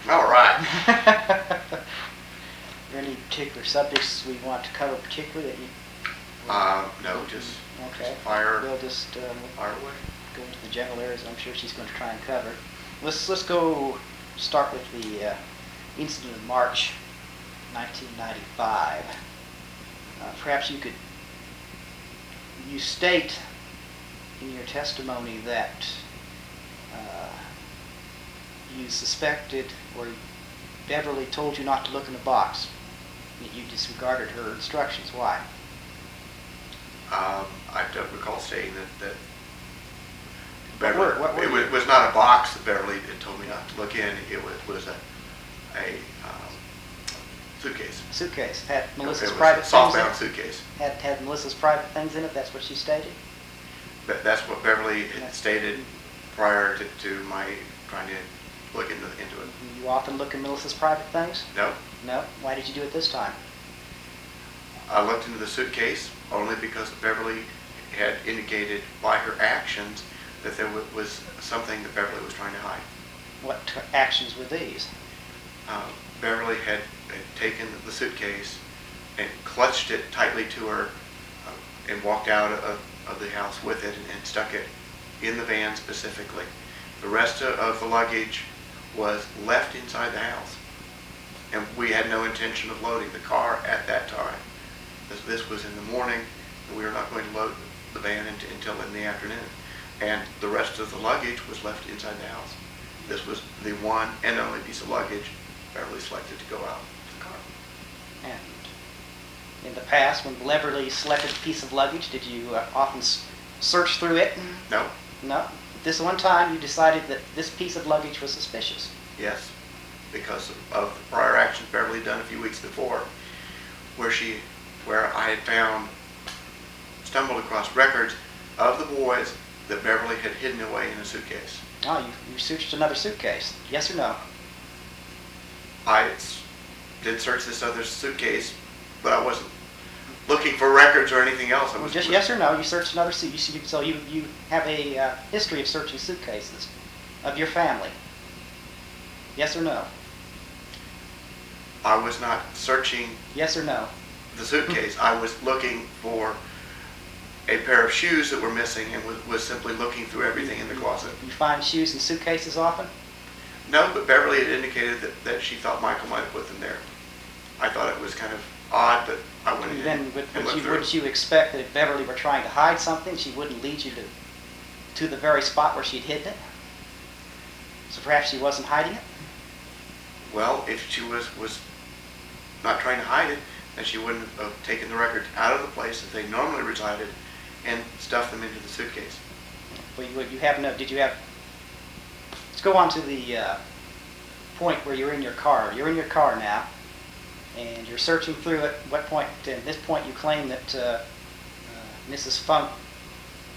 All right. Are there any particular subjects we want to cover particularly that you? No, just Okay. fire. We'll just Fire away. go into the general areas I'm sure she's going to try and cover. Let's go start with the incident of March 1995. Perhaps you state in your testimony that you suspected, or Beverly told you not to look in the box, that you disregarded her instructions. Why? I don't recall stating that What Beverly, were it was not a box that Beverly had told me not to look in. It was a suitcase. Suitcase. Had Melissa's It was private a things in softbound it? suitcase. Had Melissa's private things in it? That's what she stated? That's what Beverly had stated prior to my trying to look into it. You often look in Melissa's private things? No. No? Why did you do it this time? I looked into the suitcase only because Beverly had indicated by her actions that there was something that Beverly was trying to hide. What actions were these? Beverly had taken the suitcase and clutched it tightly to her and walked out of the house with it and stuck it in the van specifically. The rest of the luggage was left inside the house, and we had no intention of loading the car at that time. This was in the morning, and we were not going to load the van until in the afternoon. And the rest of the luggage was left inside the house. This was the one and only piece of luggage Beverly selected to go out of the car. And in the past, when Beverly selected a piece of luggage, did you often search through it? No. No? This one time you decided that this piece of luggage was suspicious. Yes, because of the prior actions Beverly had done a few weeks before, where I had stumbled across records of the boys that Beverly had hidden away in a suitcase. Oh, you searched another suitcase. Yes or no? I did search this other suitcase, but I wasn't looking for records or anything else. I was Just yes or no, you searched another suitcase. So you have a history of searching suitcases of your family. Yes or no? I was not searching Yes or no? the suitcase. I was looking for a pair of shoes that were missing and was simply looking through everything in the closet. You find shoes in suitcases often? No, but Beverly had indicated that she thought Michael might have put them there. I thought it was kind of odd, but I went in Then and looked through. wouldn't you expect that if Beverly were trying to hide something, she wouldn't lead you to the very spot where she'd hidden it? So perhaps she wasn't hiding it? Well, if she was not trying to hide it, then she wouldn't have taken the records out of the place that they normally resided and stuffed them into the suitcase. Well, did you have, let's go on to the point where you're in your car. You're in your car now, and you're searching through it. At this point you claim that Mrs. Funk,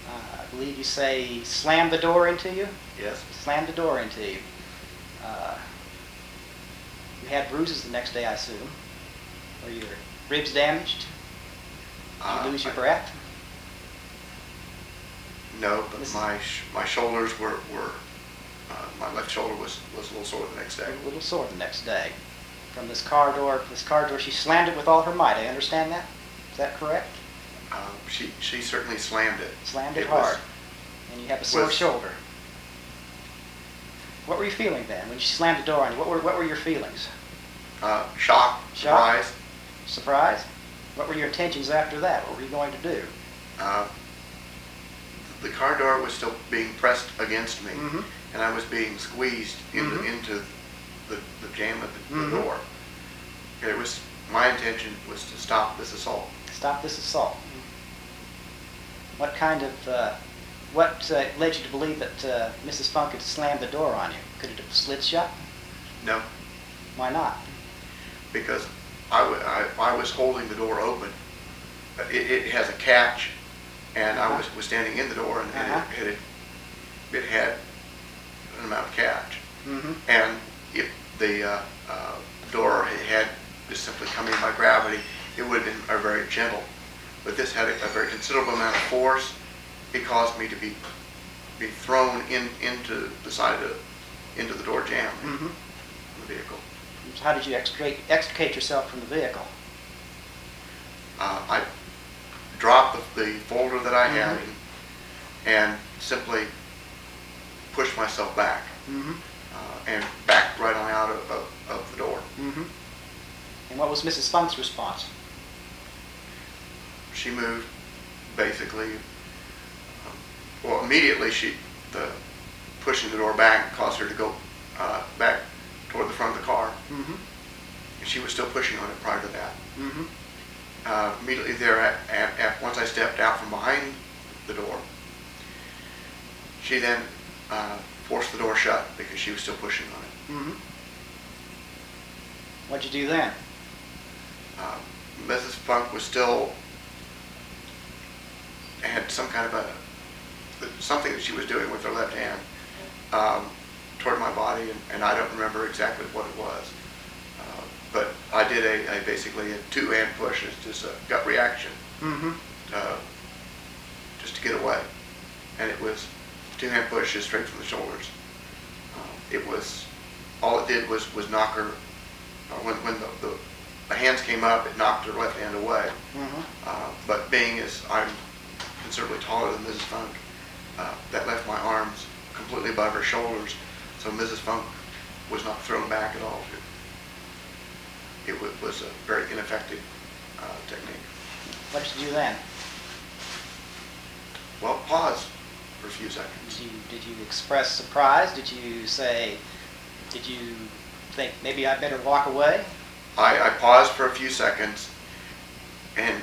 I believe you say, slammed the door into you? Yes. Slammed the door into you. You had bruises the next day, I assume. Were your ribs damaged? Did you lose your breath? No, but my shoulders were my left shoulder was a little sore the next day. A little sore the next day. From this car door, she slammed it with all her might. I understand that? Is that correct? She certainly slammed it. Slammed it hard. And you have a sore shoulder. What were you feeling then when she slammed the door on you? What were your feelings? Shock, surprise. Surprise? What were your intentions after that? What were you going to do? The car door was still being pressed against me, Mm-hmm. and I was being squeezed into the jamb of the door. My intention was to stop this assault. Stop this assault. What led you to believe that Mrs. Funk had slammed the door on you? Could it have slid shut? No. Why not? Because I was holding the door open. It has a catch, and I was standing in the door, and it had an amount of catch. Mm-hmm. And if the door had just simply come in by gravity, it would have been very gentle. But this had a very considerable amount of force. It caused me to be be thrown into the side of into the door jamb. Mm-hmm. vehicle. How did you extricate yourself from the vehicle? I dropped the folder that I had and simply pushed myself back and backed right on out of the door. And what was Mrs. Funk's response? She moved, basically. Well, immediately pushing the door back caused her to go back toward the front of the car. And she was still pushing on it prior to that. Immediately there, once I stepped out from behind the door, she then forced the door shut because she was still pushing on it. What'd you do then? Mrs. Funk was still, had some kind of something that she was doing with her left hand toward my body, and I don't remember exactly what it was. But I did basically a two-hand push. It's just a gut reaction, just to get away. And it was two-hand push just straight from the shoulders. It was, all it did was knock her, when the hands came up, it knocked her left hand away. But being as I'm considerably taller than Mrs. Funk, that left my arms completely above her shoulders, so Mrs. Funk was not thrown back at all. It was a very ineffective technique. What did you do then? Well, pause for a few seconds. Did you express surprise? Did you think maybe I better walk away? I paused for a few seconds and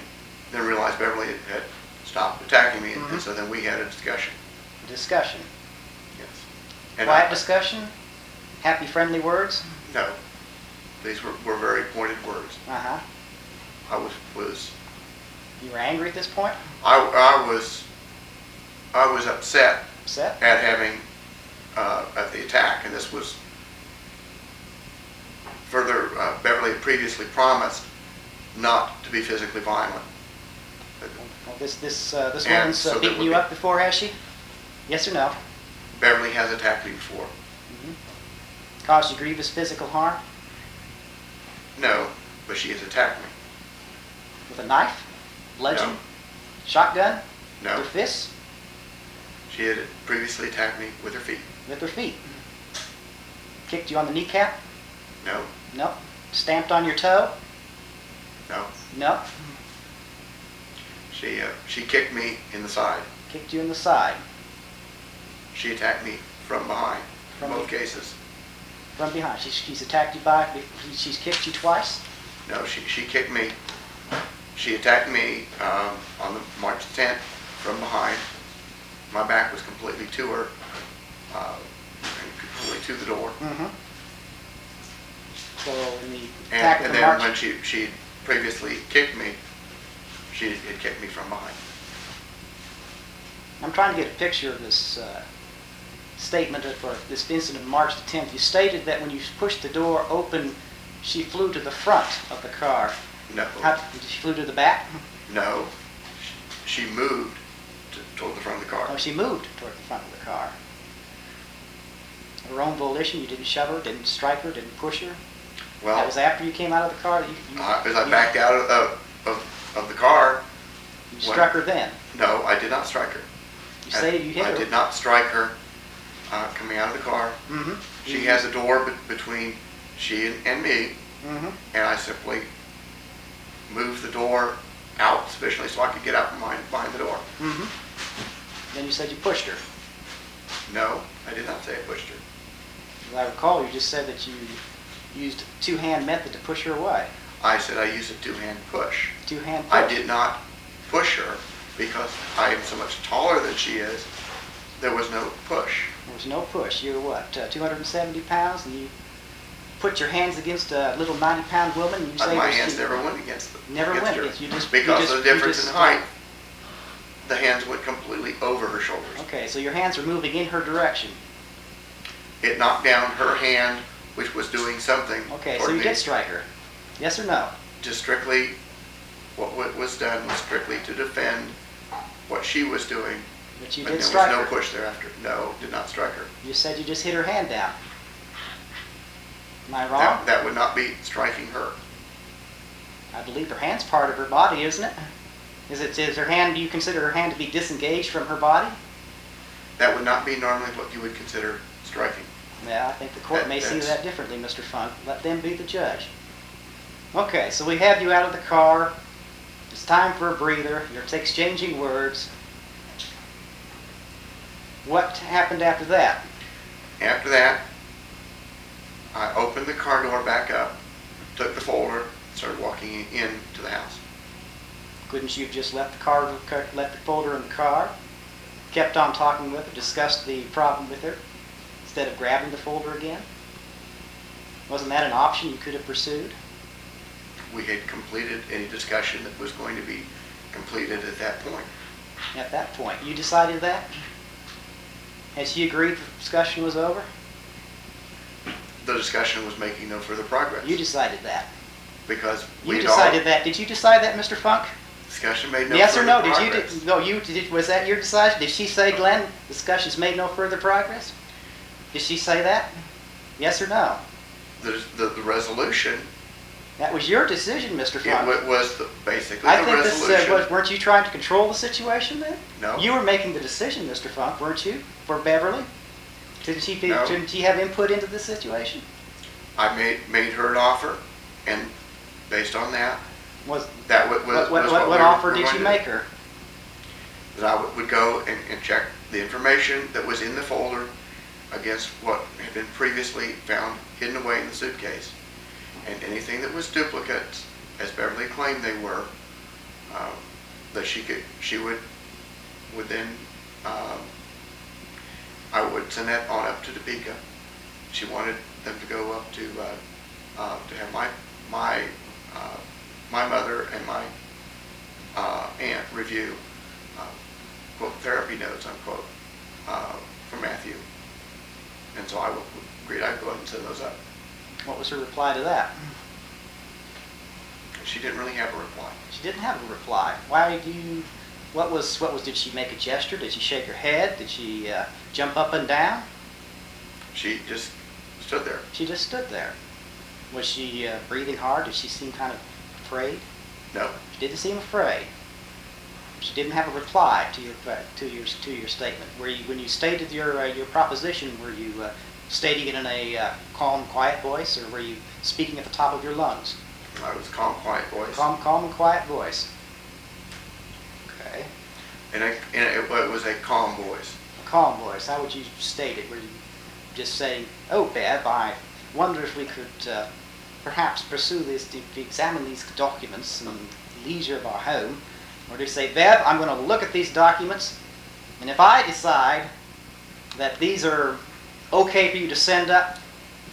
then realized Beverly had stopped attacking me, and so then we had a discussion. Discussion? Yes. And Quiet discussion? Happy, friendly words? No. These were very pointed words. Uh-huh. I was. You were angry at this point? I was upset. Upset? At having at the attack, and this was further. Beverly had previously promised not to be physically violent. Well, this And woman's so that beaten would you be- up before, has she? Yes or no? Beverly has attacked me before. Caused you grievous physical harm? No, but she has attacked me. With a knife? Bludgeon? No. Shotgun? No. With her fists? She had previously attacked me with her feet. With her feet? Kicked you on the kneecap? No. No. Stamped on your toe? No. No. She kicked me in the side. Kicked you in the side? She attacked me from behind. In both cases. From behind. She's attacked you she's kicked you twice? No, she kicked me. She attacked me on the March 10th from behind. My back was completely to her, completely to the door. So in the attack of And the then March... when she previously kicked me, she had kicked me from behind. I'm trying to get a picture of this statement for this incident of March the 10th. You stated that when you pushed the door open, she flew to the front of the car. No. She flew to the back? No. She moved toward the front of the car. Oh, she moved toward the front of the car. Her own volition, you didn't shove her, didn't strike her, didn't push her? Well, That was after you came out of the car? as I backed out of the car. You struck her then? No, I did not strike her. You stated you hit her? I did not strike her coming out of the car. She has a door between she and me, and I simply moved the door out sufficiently so I could get out from behind the door. Then you said you pushed her. No, I did not say I pushed her. As I recall, you just said that you used two-hand method to push her away. I said I used a two-hand push. Two-hand push. I did not push her because I am so much taller than she is. There was no push. There was no push. You were what, 270 pounds, and you put your hands against a little 90-pound woman, and you say... My hands never went against her. Never went against you. Because of the difference in height, the hands went completely over her shoulders. Okay, so your hands were moving in her direction. It knocked down her hand, which was doing something. Okay, so toward you me. did strike her. Yes or no? Just strictly, what was done was strictly to defend what she was doing. But you But did there strike was no her. push thereafter. No, did not strike her. You said you just hit her hand down. Am I wrong? That would not be striking her. I believe her hand's part of her body, isn't it? Is her hand, do you consider her hand to be disengaged from her body? That would not be normally what you would consider striking. Yeah, I think the court may see that differently, Mr. Funk. Let them be the judge. Okay, so we have you out of the car. It's time for a breather. You're exchanging words. What happened after that? After that, I opened the car door back up, took the folder, started walking into the house. Couldn't you have just left the folder in the car, kept on talking with her, discussed the problem with her, instead of grabbing the folder again? Wasn't that an option you could have pursued? We had completed any discussion that was going to be completed at that point. At that point, you decided that? Had she agreed the discussion was over? The discussion was making no further progress. You decided that. Because you decided that. Did you decide that, Mr. Funk? Discussion made no yes further or no? progress. Was that your decision? Did she say, Glenn, discussions made no further progress? Did she say that? Yes or no? The resolution. That was your decision, Mr. Funk. It was basically I the think resolution. weren't you trying to control the situation then? No. You were making the decision, Mr. Funk, weren't you, for Beverly? Didn't she have input into the situation? I made her an offer, and based on that, What what offer did you make her? That I would go and check the information that was in the folder against what had been previously found hidden away in the suitcase. And anything that was duplicates, as Beverly claimed they were, that she would then, I would send that on up to Topeka. She wanted them to go up to have my mother and my aunt review quote therapy notes unquote for Matthew, and so I agreed I'd go ahead and send those up. What was her reply to that? She didn't really have a reply. She didn't have a reply. Why do you? What was? Did she make a gesture? Did she shake her head? Did she jump up and down? She just stood there. She just stood there. Was she breathing hard? Did she seem kind of afraid? No. She didn't seem afraid. She didn't have a reply to your statement. When you stated your proposition, were you stating it in a calm, quiet voice, or were you speaking at the top of your lungs? I was calm, quiet voice. Calm and quiet voice. Okay. And it was a calm voice. A calm voice. How would you state it? Were you just saying, "Oh, Bev, I wonder if we could perhaps pursue this, to examine these documents in the leisure of our home," or do you say, "Bev, I'm going to look at these documents, and if I decide that these are okay for you to send up,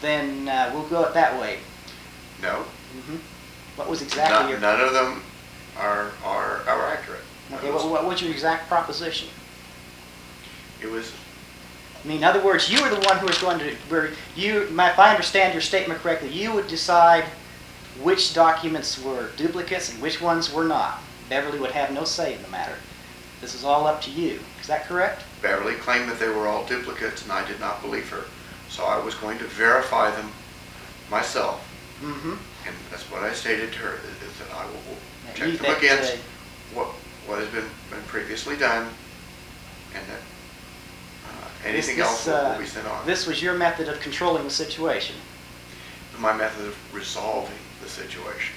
then we'll go it that way"? No. Mm-hmm. What was exactly your... None of them are accurate. Okay, what was your exact proposition? It was... I mean, in other words, you were the one who was going to... if I understand your statement correctly, you would decide which documents were duplicates and which ones were not. Beverly would have no say in the matter. This is all up to you. Is that correct? Beverly claimed that they were all duplicates, and I did not believe her. So I was going to verify them myself. Mm-hmm. And that's what I stated to her, is that I will check them that, against what has been previously done, and that anything else will be sent on. This was your method of controlling the situation. My method of resolving the situation.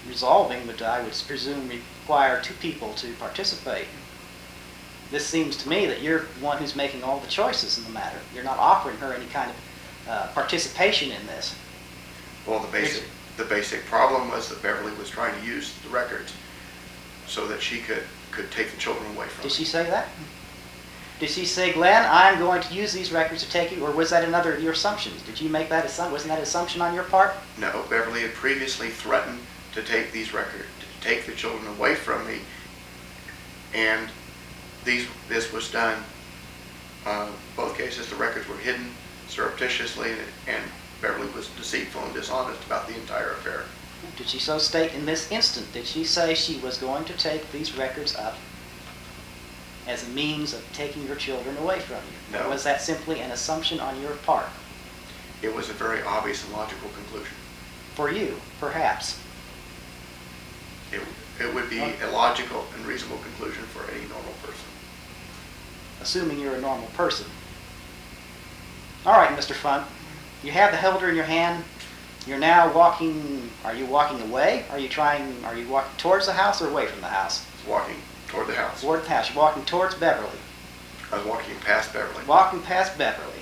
Resolving would, I would presume, require two people to participate. This seems to me that you're the one who's making all the choices in the matter. You're not offering her any kind of participation in this. Well, the basic problem was that Beverly was trying to use the records so that she could take the children away from Did her. she say that? Did she say, "Glenn, I'm going to use these records to take you," or was that another of your assumptions? Did you make that assumption? Wasn't that an assumption on your part? No, Beverly had previously threatened to take these records, to take the children away from me, and this was done. Both cases, the records were hidden surreptitiously, and Beverly was deceitful and dishonest about the entire affair. Did she so state in this instant? Did she say she was going to take these records up as a means of taking your children away from you? No. Or was that simply an assumption on your part? It was a very obvious and logical conclusion. For you, perhaps. It would be a logical and reasonable conclusion for any normal person. Assuming you're a normal person. All right, Mr. Funk. You have the holder in your hand. You're now walking. Are you walking away? Are you walking towards the house or away from the house? Walking toward the house. Toward the house. You're walking towards Beverly. I was walking past Beverly. Walking past Beverly.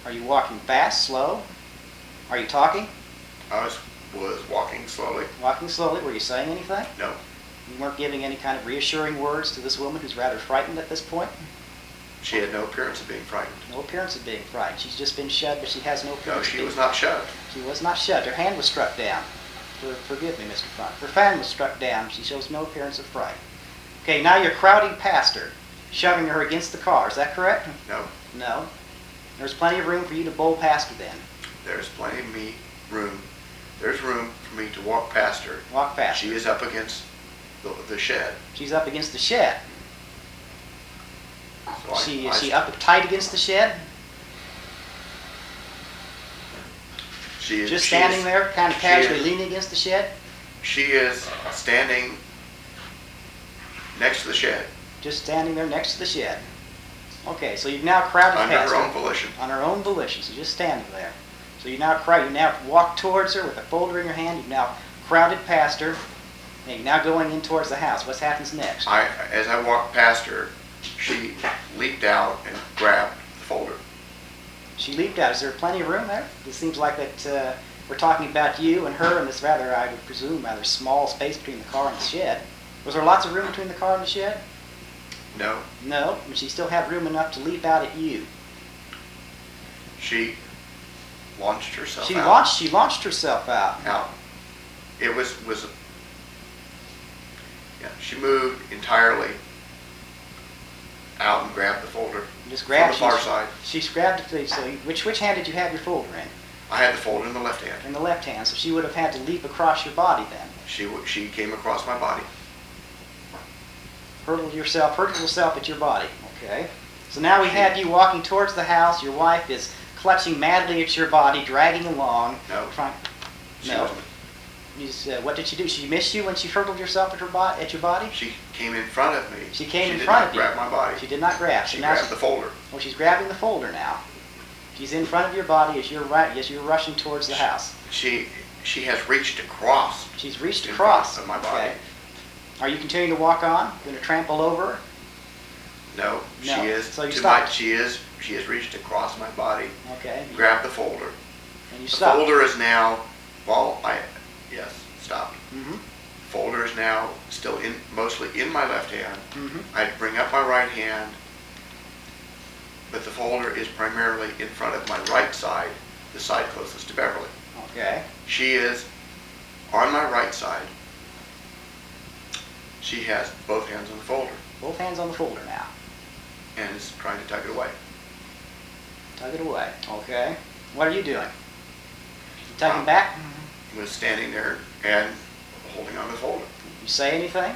Are you walking fast, slow? Are you talking? I was walking slowly. Walking slowly. Were you saying anything? No. You weren't giving any kind of reassuring words to this woman who's rather frightened at this point? She had no appearance of being frightened. No appearance of being frightened. She's just been shoved, but she has no appearance. No, she was not shoved. She was not shoved. Her hand was struck down. Forgive me, Mr. Funk. Her hand was struck down. She shows no appearance of fright. Okay, now you're crowding past her, shoving her against the car. Is that correct? No. No. There's plenty of room for you to bowl past her then. There's plenty of room. There's room for me to walk past her. Walk past She her. is up against the shed. She's up against the shed. So Is she up tight against the shed? She is Just standing there, kind of casually leaning against the shed? She is standing next to the shed. Just standing there next to the shed. Okay, so you've now crowded Under past her her. own volition. On her own volition, so just standing there. So you now walk towards her with a folder in your hand. You've now crowded past her, and you're now going in towards the house. What happens next? As I walked past her, she leaped out and grabbed the folder. She leaped out. Is there plenty of room there? It seems like that we're talking about you and her in this rather, I would presume, rather small space between the car and the shed. Was there lots of room between the car and the shed? No. No, but she still had room enough to leap out at you. She launched herself out. She launched herself out. Out. It was yeah, she moved entirely out and grabbed the folder Just grabbed from the far side. She's grabbed it. So which hand did you have your folder in? I had the folder in the left hand. In the left hand. So she would have had to leap across your body then. She came across my body. Hurtled yourself at your body. Okay. So now we have you walking towards the house. Your wife is clutching madly at your body, dragging along. No. She No. wasn't. What did she do? She missed you when she hurtled herself at your body? She came in front of me. She came in front of you. She did not grab my body. She did not grab. She So now grabbed the folder. Oh, she's grabbing the folder now. She's in front of your body as you're rushing towards the house. She has reached across. She's reached in across. front of my body. Okay. Are you continuing to walk on? Going to trample over her? No, No. she is. So you to stopped. my, she has reached across my body. Okay. Grabbed the folder. And you The stopped. folder is now. Yes, stopped. Mm-hmm. Folder is now still mostly in my left hand. Mm-hmm. I bring up my right hand, but the folder is primarily in front of my right side, the side closest to Beverly. Okay. She is on my right side. She has both hands on the folder Both hands on the folder now. and is trying to tug it away. Tug it away. Okay. What are you doing? You tugging back? Was standing there and holding on to the folder. You say anything?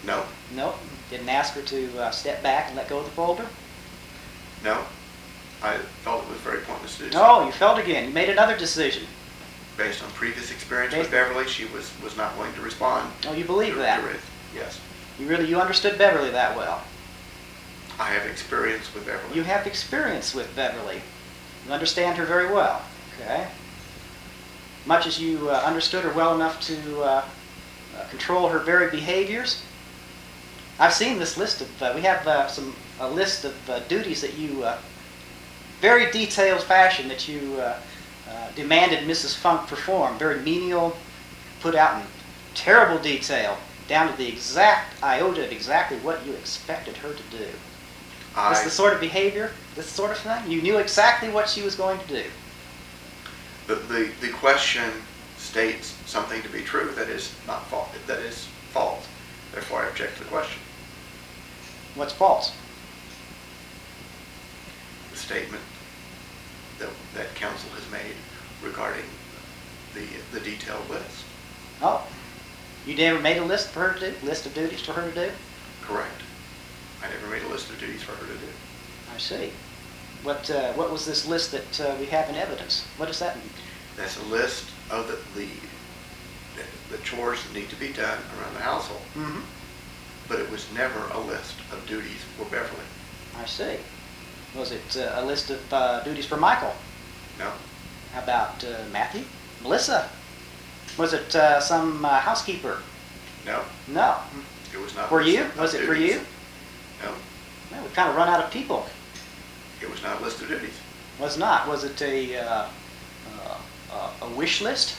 No, Nope. Didn't ask her to step back and let go of the folder? no. I felt it was very pointless to do so. No, you felt again. You made another decision. Based on previous experience with Beverly, she was not willing to respond. Oh, you believe that? to Ruth. Yes. You understood Beverly that well. I have experience with Beverly. You have experience with Beverly. You understand her very well. Okay. Much as you understood her well enough to control her very behaviors. I've seen this list of, we have a list of duties that you, very detailed fashion that you demanded Mrs. Funk perform. Very menial, put out in terrible detail, down to the exact iota of exactly what you expected her to do. This the sort of behavior, this sort of thing? You knew exactly what she was going to do. The question states something to be true that is not false. That is false. Therefore, I object to the question. What's false? The statement that counsel has made regarding the detailed list. Oh, you never made a list for her to do? List of duties for her to do? Correct. I never made a list of duties for her to do. I see. What was this list that we have in evidence? What does that mean? That's a list of the chores that need to be done around the household. Mm-hmm. But it was never a list of duties for Beverly. I see. Was it a list of duties for Michael? No. How about Matthew? Melissa? Was it some housekeeper? No. No. It was not. For a list you? of Was it for duties. you? No. Well, we've kind of run out of people. It was not a list of duties. Was not. Was it a wish list?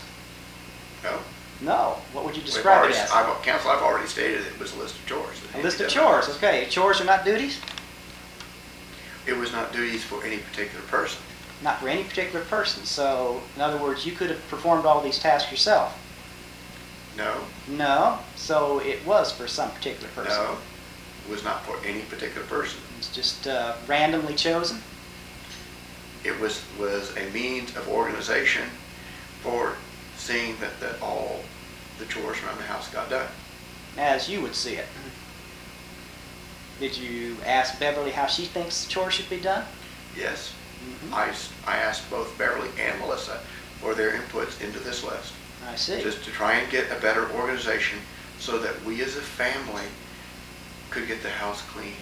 No. No. What would you describe it as? Counsel, I've already stated it was a list of chores. A list of chores. Okay. Chores are not duties? It was not duties for any particular person. Not for any particular person. So, in other words, you could have performed all these tasks yourself. No. No. So it was for some particular person. No. It was not for any particular person. It's just randomly chosen. It was a means of organization for seeing that all the chores around the house got done. As you would see it. Did you ask Beverly how she thinks chores should be done? Yes. Mm-hmm. I asked both Beverly and Melissa for their inputs into this list. I see. Just to try and get a better organization so that we as a family could get the house clean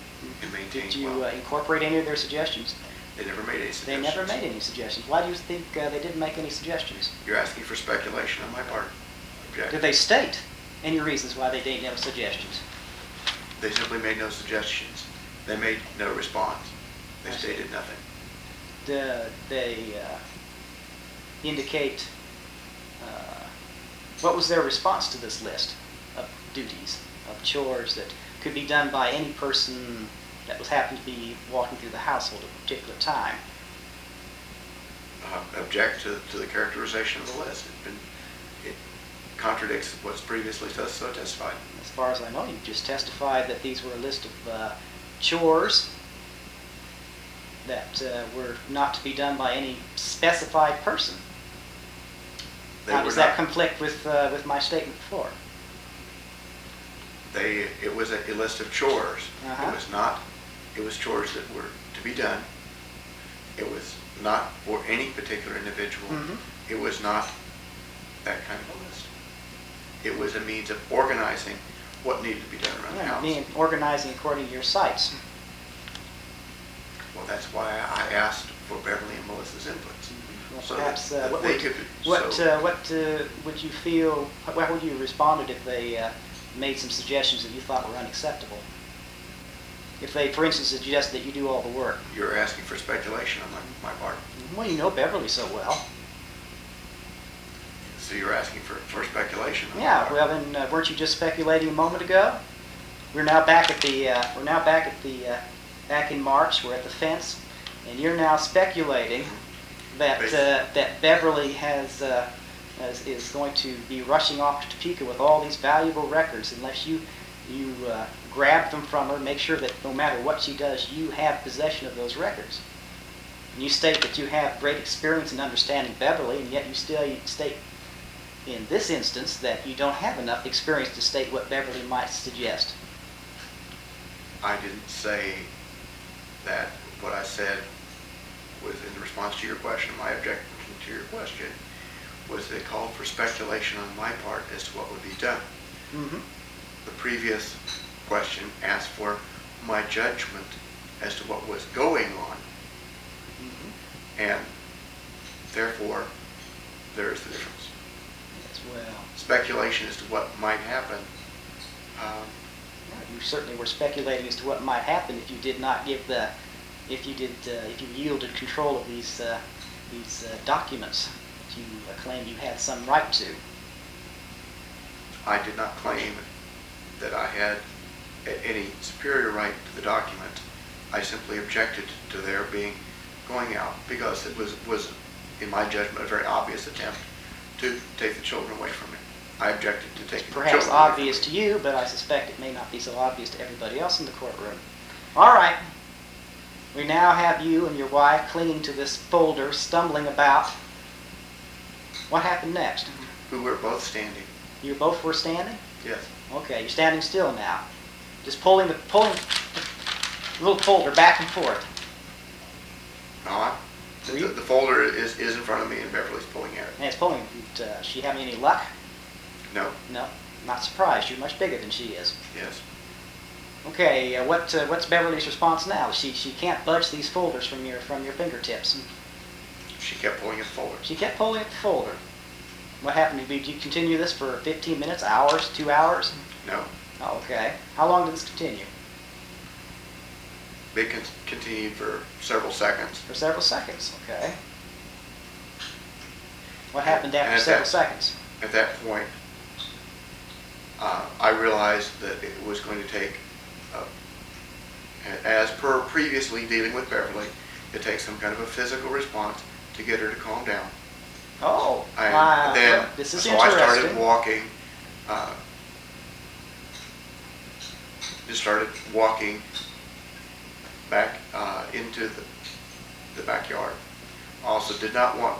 and maintained Did you well. incorporate any of their suggestions? They never made any They suggestions. never made any suggestions. Why do you think they didn't make any suggestions? You're asking for speculation on my part. Object. Did they state any reasons why they didn't have suggestions? They simply made no suggestions. They made no response. They I see. stated nothing. Did they indicate what was their response to this list of duties, of chores that could be done by any person that was happened to be walking through the household at a particular time? Object to the characterization of the list. It contradicts what's previously so testified. As far as I know, you just testified that these were a list of chores that were not to be done by any specified person. They How were does that not- conflict with my statement before? It was a list of chores. Uh-huh. It was chores that were to be done. It was not for any particular individual. Mhm. It was not that kind of a list. It was a means of organizing what needed to be done around the house. Being organizing according to your sites. Well, that's why I asked for Beverly and Melissa's inputs. Well, So perhaps that what they would could- what so- would you feel? How would you have responded if they made some suggestions that you thought were unacceptable? If they, for instance, suggested that you do all the work. You're asking for speculation on my part. Well, you know Beverly so well. So you're asking for speculation on my Yeah. part. Well, then weren't you just speculating a moment ago? We're now back at the back in March. We're at the fence, and you're now speculating that that Beverly is going to be rushing off to Topeka with all these valuable records unless you grab them from her, make sure that no matter what she does, you have possession of those records. And you state that you have great experience in understanding Beverly, and yet you still state in this instance that you don't have enough experience to state what Beverly might suggest. I didn't say that. What I said was in response to your question. My objection to your question was that it called for speculation on my part as to what would be done. Mm-hmm. The previous question asked for my judgment as to what was going on, Mm-hmm. and therefore there's the difference. As well. Speculation as to what might happen. You certainly were speculating as to what might happen if you did not give if you yielded control of these documents that you claimed you had some right to. I did not claim that I had any superior right to the document. I simply objected to their going out because it was, in my judgment, a very obvious attempt to take the children away from me. I objected to taking the Perhaps children away from obvious me. to you, but I suspect it may not be so obvious to everybody else in the courtroom. All right. We now have you and your wife clinging to this folder, stumbling about. What happened next? We were both standing. You both were standing? Yes. Okay, you're standing still now. Just pulling the little folder back and forth. Were you? The folder is in front of me and Beverly's pulling at it. And it's pulling. Is she having any luck? No. No. Not surprised. You're much bigger than she is. Yes. Okay. What's Beverly's response now? She can't budge these folders from your fingertips. She kept pulling at the folder. She kept pulling at the folder. What happened? Did you continue this for 15 minutes, hours, 2 hours? No. Oh, okay. How long did this continue? It continued for several seconds. For several seconds. Okay. What happened after And several seconds? At that point, I realized that it was going to take, as per previously dealing with Beverly, it takes some kind of a physical response to get her to calm down. Oh, And wow. then, This is so interesting. I started walking, back into the backyard. Also, did not want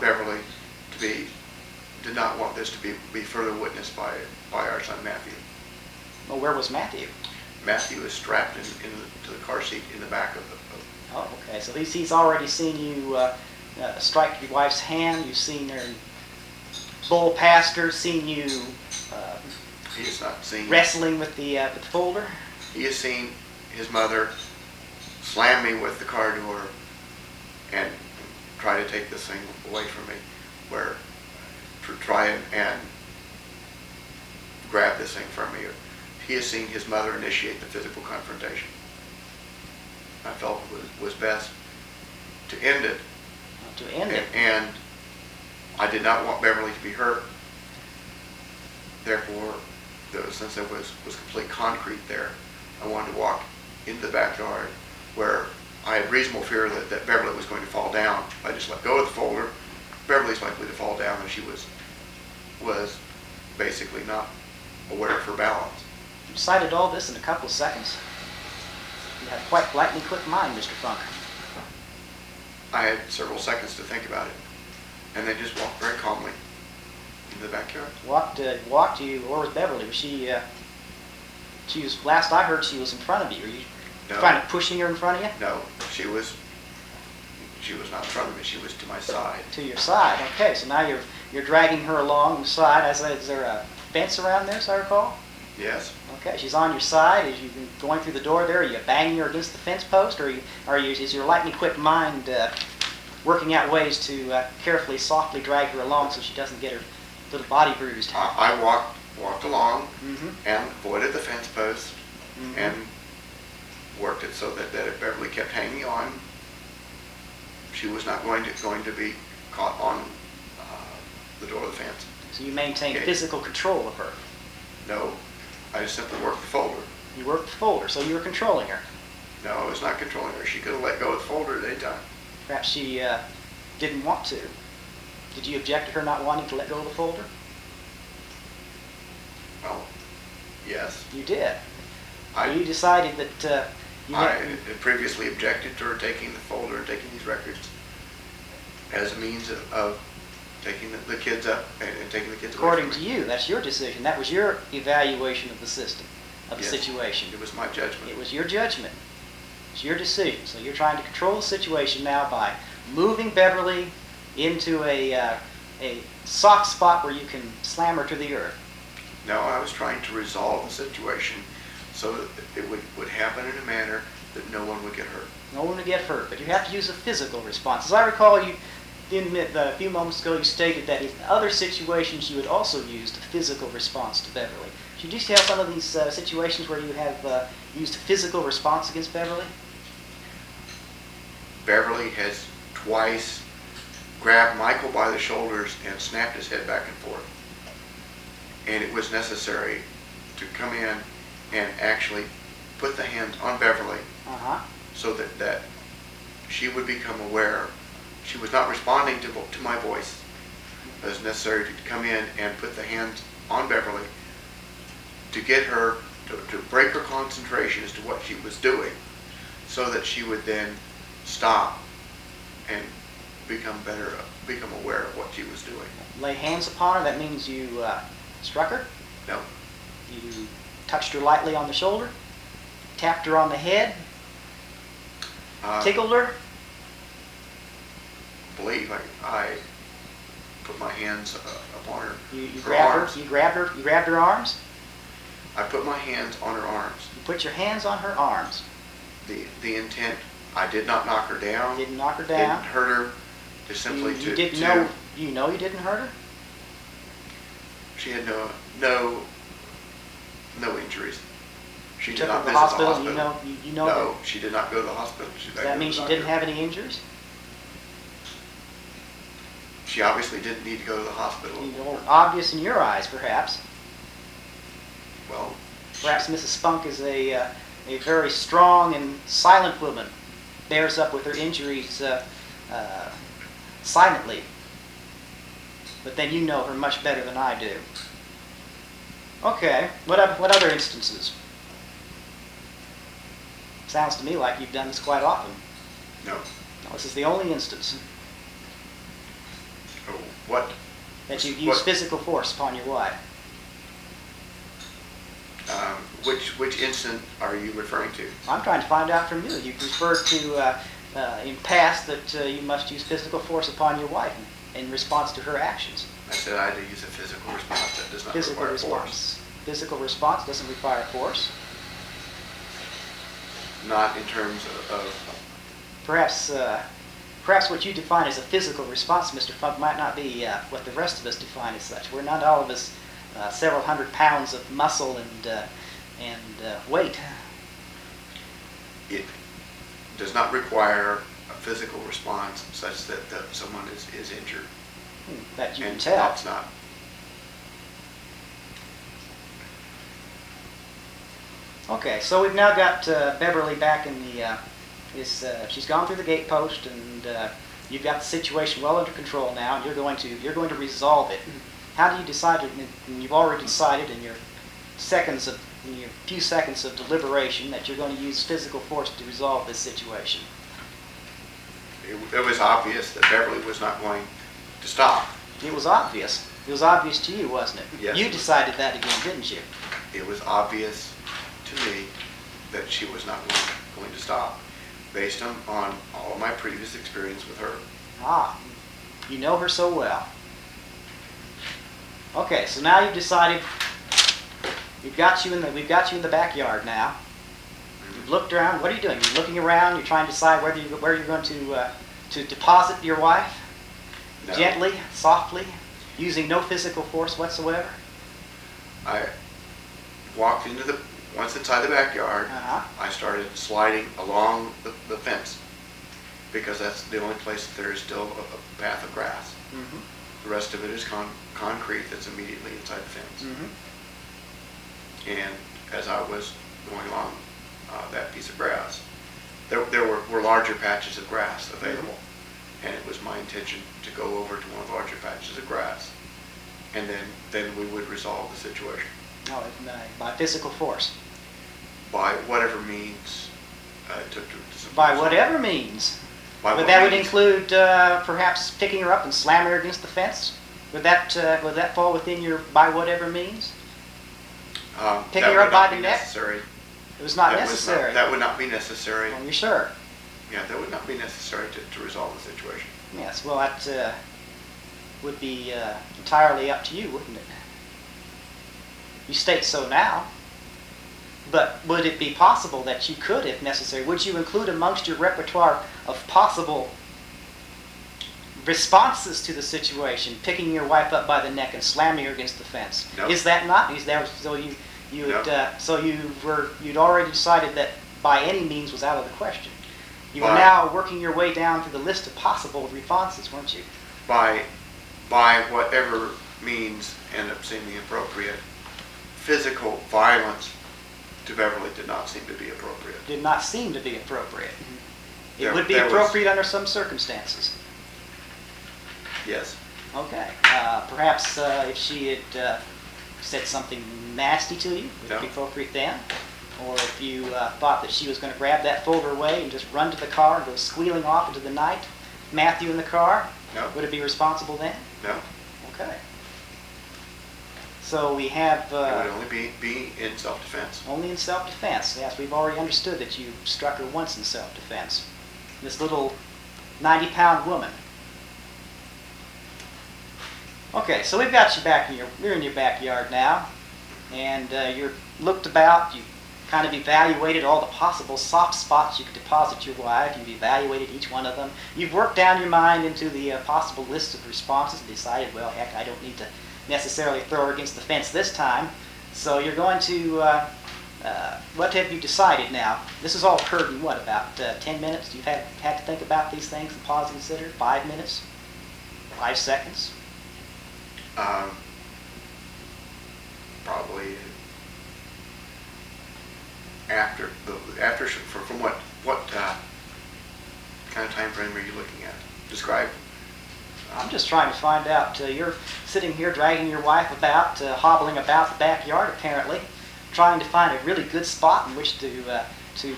this to be further witnessed by our son Matthew. Well, where was Matthew? Matthew is strapped into the car seat in the back of the. Oh, okay. So he's already seen you strike your wife's hand. You've seen her bull past her. Seen you He has not seen. wrestling with the folder. He has seen his mother slam me with the car door and try to take this thing away from me, where to try and grab this thing from me. He has seen his mother initiate the physical confrontation. I felt it was best to end it. To end it. And I did not want Beverly to be hurt. Therefore, since there was complete concrete there, I wanted to walk into the backyard where I had reasonable fear that Beverly was going to fall down. If I just let go of the folder, Beverly's likely to fall down, and she was basically not aware of her balance. You decided all this in a couple of seconds. You had quite lightning quick mind, Mr. Funk. I had several seconds to think about it, and then just walked very calmly into the backyard. Walked you. Where was Beverly? Was she? She was. Last I heard, she was in front of you. Were you kind of pushing her in front of you? No, she was not in front of me. She was to my side. To your side. Okay, so now you're dragging her along the side. Is there a fence around there, as I recall? Yes. Okay, she's on your side. As you've been going through the door there, are you banging her against the fence post, or is your lightning quick mind working out ways to carefully, softly drag her along so she doesn't get her little body bruised? I walked along Mm-hmm. and avoided the fence post Mm-hmm. and worked it so that if Beverly kept hanging on, she was not going to be caught on the door of the fence. So you maintain Okay. physical control of her. No, I just simply worked the folder. You worked the folder, so you were controlling her. No, I was not controlling her. She could have let go of the folder at any time. Perhaps she didn't want to. Did you object to her not wanting to let go of the folder? Well, yes. You did. I You decided that had previously objected to her taking the folder and taking these records as a means of taking the kids up and taking the kids away according from to me. you, that's your decision. That was your evaluation of the system, of the Yes. situation. It was my judgment. It was your judgment. It's your decision. So you're trying to control the situation now by moving Beverly into a soft spot where you can slam her to the earth. No, I was trying to resolve the situation so that it would happen in a manner that no one would get hurt. No one would get hurt, but you have to use a physical response. As I recall, a few moments ago, you stated that in other situations you would also use the physical response to Beverly. Should you detail some of these situations where you have used a physical response against Beverly? Beverly has twice grabbed Michael by the shoulders and snapped his head back and forth. And it was necessary to come in and actually put the hands on Beverly Uh-huh. so that she would become aware. She was not responding to my voice. It was necessary to come in and put the hands on Beverly to get her to break her concentration as to what she was doing, so that she would then stop and become aware of what she was doing. Lay hands upon her, that means you struck her? No. You touched her lightly on the shoulder? Tapped her on the head? Tickled her? I believe I put my hands upon her. You her grabbed arms. her. You grabbed her arms. I put my hands on her arms. You put your hands on her arms. The intent. I did not knock her down. Didn't knock her down. Didn't hurt her. Just simply you didn't know. You know you didn't hurt her. She had no injuries. She did Took her not to the visit hospital. the hospital. You know. No, she did not go to the hospital. Does that mean she didn't have any injuries? She obviously didn't need to go to the hospital. Obvious in your eyes, perhaps. Well, Perhaps Mrs. Spunk is a very strong and silent woman. Bears up with her injuries silently. But then you know her much better than I do. Okay, what other instances? Sounds to me like you've done this quite often. no. No, this is the only instance Oh, what? that you've used What? physical force upon your wife. Which instant are you referring to? I'm trying to find out from you. You've referred to in past that you must use physical force upon your wife in response to her actions. I said I had to use a physical response that does not Physical require response. force. Physical response doesn't require force. Not in terms of Perhaps what you define as a physical response, Mr. Funk, might not be what the rest of us define as such. We're not all of us several hundred pounds of muscle and weight. it does not require a physical response such that someone is injured. That you can And tell. that's not. Okay, so we've now got Beverly back in the. She's gone through the gate post, and you've got the situation well under control now, and you're going to resolve it. How do you decide? And you've already decided in your few seconds of deliberation that you're going to use physical force to resolve this situation. It was obvious that Beverly was not going to stop. It was obvious. It was obvious to you, wasn't it? Yes. You decided that again, didn't you? It was obvious to me that she was not going to stop, based on all of my previous experience with her. Ah, you know her so well. Okay, so now you've decided. We've got you in the backyard now. You've looked around. What are you doing? You're looking around. You're trying to decide where you're going to deposit your wife. No. Gently, softly, using no physical force whatsoever. I walked once inside the backyard, Uh-huh. I started sliding along the fence, because that's the only place that there is still a path of grass. Mm-hmm. The rest of it is concrete that's immediately inside the fence. Mm-hmm. And as I was going along that piece of grass, there were larger patches of grass available. And it was my intention to go over to one of the larger patches of grass, and then we would resolve the situation. No, by physical force. By whatever means it took to By whatever means. By Would what that means? include perhaps picking her up and slamming her against the fence? Would that fall within your by whatever means? Picking that her up would by not the be neck? necessary. It was not That was necessary. that would not be necessary. Are you sure? Yeah, that would not be necessary to resolve the situation. Yes. Well, that would be entirely up to you, wouldn't it? You state so now. But would it be possible that you could, if necessary, would you include amongst your repertoire of possible responses to the situation, picking your wife up by the neck and slamming her against the fence? No. Is that not? Is that so? You'd already decided that by any means was out of the question. You were By- now working your way down through the list of possible responses, weren't you? By whatever means end up seeming appropriate, physical violence to Beverly did not seem to be appropriate. Did not seem to be appropriate. It There- would be there was- appropriate under some circumstances. Yes. Okay. Perhaps if she had said something nasty to you, would it be No. appropriate then? Or if you thought that she was going to grab that folder away and just run to the car and go squealing off into the night, Matthew in the car, No. would it be responsible then? No. Okay. So we have It would only be in self-defense. only in self-defense. Yes, we've already understood that you struck her once in self-defense. This little 90-pound woman. Okay, so we've got you back in you're in your backyard now, and you're looked about. You kind of evaluated all the possible soft spots you could deposit your wife. You've evaluated each one of them. You've worked down your mind into the possible list of responses and decided, well, heck, I don't need to necessarily throw her against the fence this time. So you're going to, what have you decided now? This has all occurred in what, about 10 minutes? You've had to think about these things and pause and consider? 5 minutes? 5 seconds? Probably from what kind of time frame are you looking at? Describe. I'm just trying to find out. You're sitting here dragging your wife about, hobbling about the backyard apparently, trying to find a really good spot in which to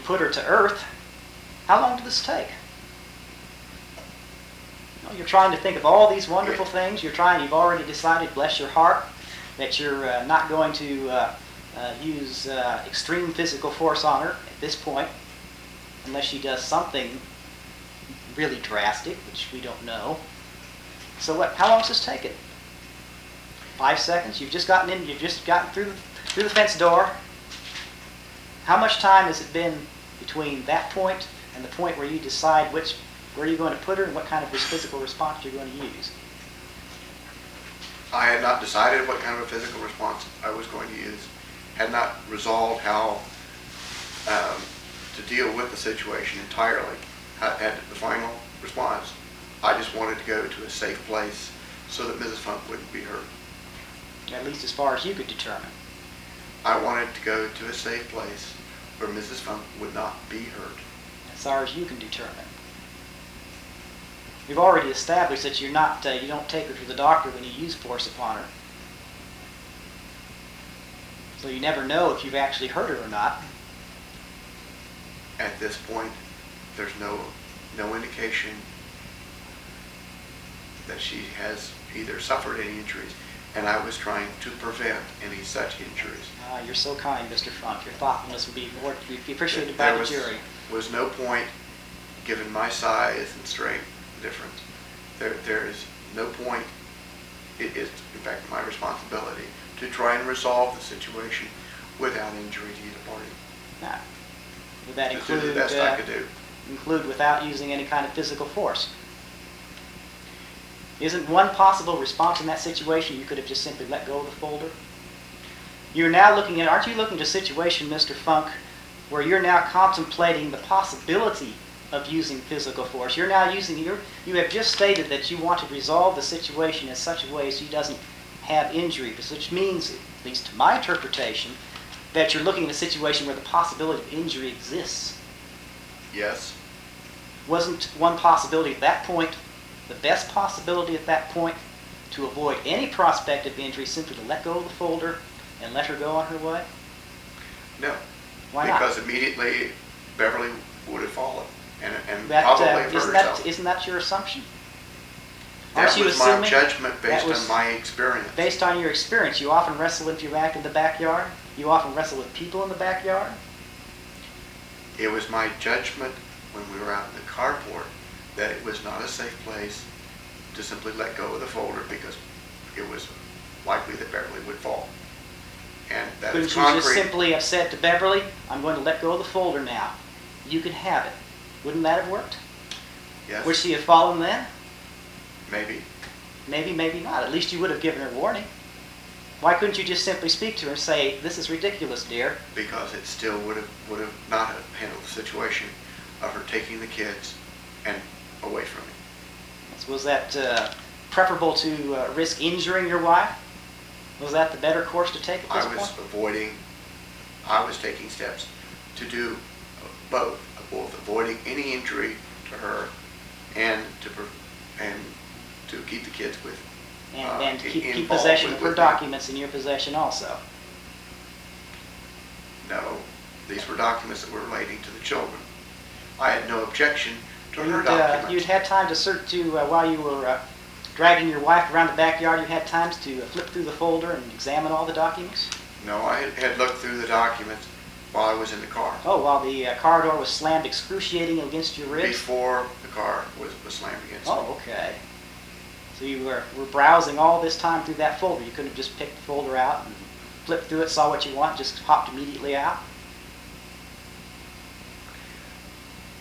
put her to earth. How long did this take? Well, you're trying to think of all these wonderful things. You've already decided, bless your heart, that you're not going to use extreme physical force on her at this point, unless she does something really drastic, which we don't know. So how long has this taken? 5 seconds? You've just gotten through the fence door. How much time has it been between that point and the point where you decide where you're going to put her and what kind of physical response you're going to use? I had not decided what kind of a physical response I was going to use. Had not resolved how to deal with the situation entirely. Had the final response. I just wanted to go to a safe place so that Mrs. Funk wouldn't be hurt. At least as far as you could determine. I wanted to go to a safe place where Mrs. Funk would not be hurt. As far as you can determine. We've already established that you don't take her to the doctor when you use force upon her. So you never know if you've actually hurt her or not. At this point, there's no indication that she has either suffered any injuries, and I was trying to prevent any such injuries. You're so kind, Mr. Funk. Your thoughtfulness would be appreciated by the jury. There was no point, given my size and strength difference. There is no point. It is, in fact, my responsibility to try and resolve the situation without injury to either party. Now, would that To do the best I could do. include without using any kind of physical force? Isn't one possible response in that situation you could have just simply let go of the folder? You're now aren't you looking at a situation, Mr. Funk, where you're now contemplating the possibility of using physical force? You have just stated that you want to resolve the situation in such a way so she doesn't have injury, which means, at least to my interpretation, that you're looking at a situation where the possibility of injury exists. Yes. Wasn't one possibility at that point, the best possibility at that point, to avoid any prospect of injury, simply to let go of the folder and let her go on her way? No. Why not? Because immediately Beverly would have fallen and probably have hurt herself. Isn't that your assumption? That was my judgment based on my experience. Based on your experience, you often wrestle if you act in the backyard? You often wrestle with people in the backyard? It was my judgment when we were out in the carport that it was not a safe place to simply let go of the folder because it was likely that Beverly would fall. And that is concrete. Couldn't you just simply have said to Beverly, I'm going to let go of the folder now. You can have it. Wouldn't that have worked? Yes. Would she have fallen then? Maybe. Maybe, maybe not. At least you would have given her warning. Why couldn't you just simply speak to her and say, this is ridiculous, dear? Because it still would have not have handled the situation of her taking the kids and away from me. Was that preferable to risk injuring your wife? Was that the better course to take at this point? I was taking steps to do both avoiding any injury to her and to keep the kids with and to keep possession of her documents in your possession also. No, these were documents that were relating to the children. I had no objection to her documents. You'd had time while you were dragging your wife around the backyard, you had times to flip through the folder and examine all the documents? No, I had looked through the documents while I was in the car. Oh, while the car door was slammed excruciating against your ribs? Before the car was slammed against me. Oh, okay. So you were browsing all this time through that folder. You couldn't have just picked the folder out and flipped through it, saw what you want, just hopped immediately out?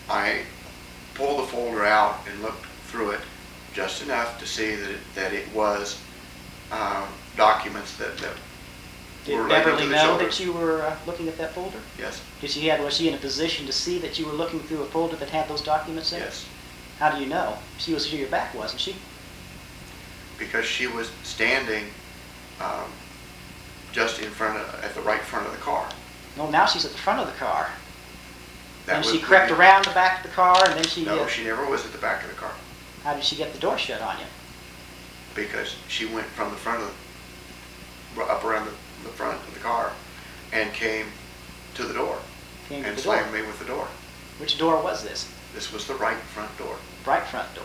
I pulled the folder out and looked through it just enough to see that it was documents that Did were related Beverly to the know children. that you were looking at that folder? Yes, Was she in a position to see that you were looking through a folder that had those documents in it? yes. How do you know? She was to your back, wasn't she? Because she was standing just at the right front of the car. No, now she's at the front of the car. That And was she crept the- around the back of the car, and then she... No, she never was at the back of the car, How did she get the door shut on you? because she went from the front up around the front of the car and came to the door Came to and the door. slammed me with the door. Which door was this? This was the right front door. Right front door.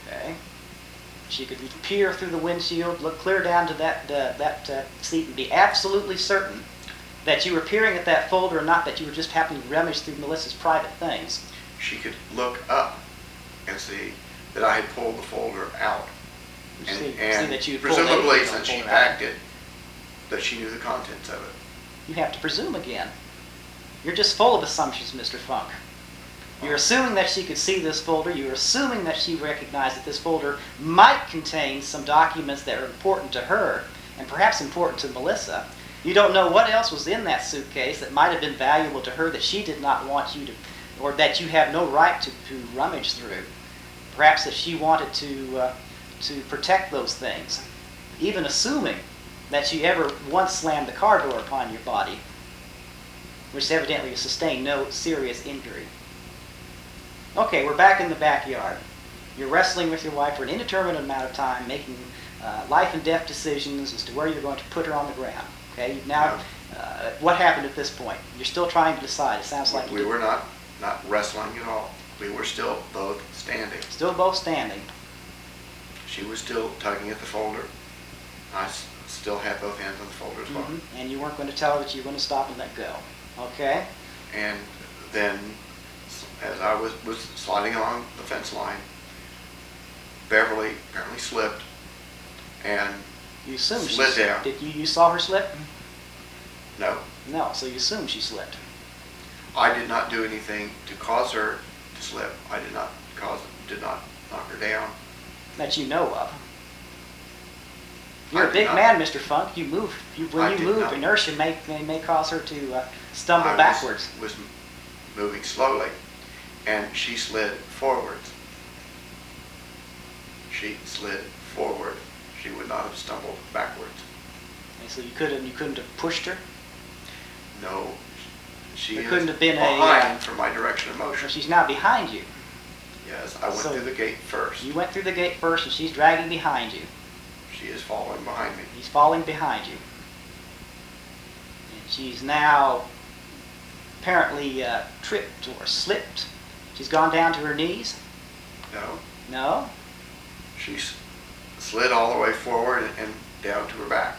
Okay. She could peer through the windshield, look clear down to that seat, and be absolutely certain that you were peering at that folder and not that you were just happening to rummage through Melissa's private things. She could look up and see that I had pulled the folder out. See And that you pulled presumably, anything from since the she folder out. packed it, that she knew the contents of it. You have to presume again. You're just full of assumptions, Mr. Funk. You're assuming that she could see this folder. You're assuming that she recognized that this folder might contain some documents that are important to her and perhaps important to Melissa. You don't know what else was in that suitcase that might have been valuable to her that she did not want you to, or that you have no right to rummage through. Perhaps that she wanted to protect those things. Even assuming that she ever once slammed the car door upon your body, which evidently you sustained no serious injury. Okay, we're back in the backyard. You're wrestling with your wife for an indeterminate amount of time, making life and death decisions as to where you're going to put her on the ground. Okay, now, what happened at this point? You're still trying to decide. It sounds like We were not wrestling at all. We were still both standing. still both standing. She was still tugging at the folder. I still had both hands on the folder as well. And you weren't going to tell her that you were going to stop and let go. Okay? And then, as I was sliding along the fence line, Beverly apparently slipped and You assume she slid down. Did you saw her slip? No, No, so you assume she slipped. I did not do anything to cause her to slip. I did not knock her down. That you know of. You're I a did big not. man, Mr. Funk. You move. When I you did move, not. inertia may cause her to stumble I backwards. was moving slowly, and she slid forwards. She slid forward. She would not have stumbled backwards. And so you couldn't have pushed her. No, she There is couldn't have been behind for my direction of So motion. she's now behind you. Yes, I went So- through the gate first. You went through the gate first, and she's dragging behind you. She is following behind me. He's falling behind you. And she's now apparently tripped or slipped. She's gone down to her knees. No, No? she slid all the way forward and down to her back.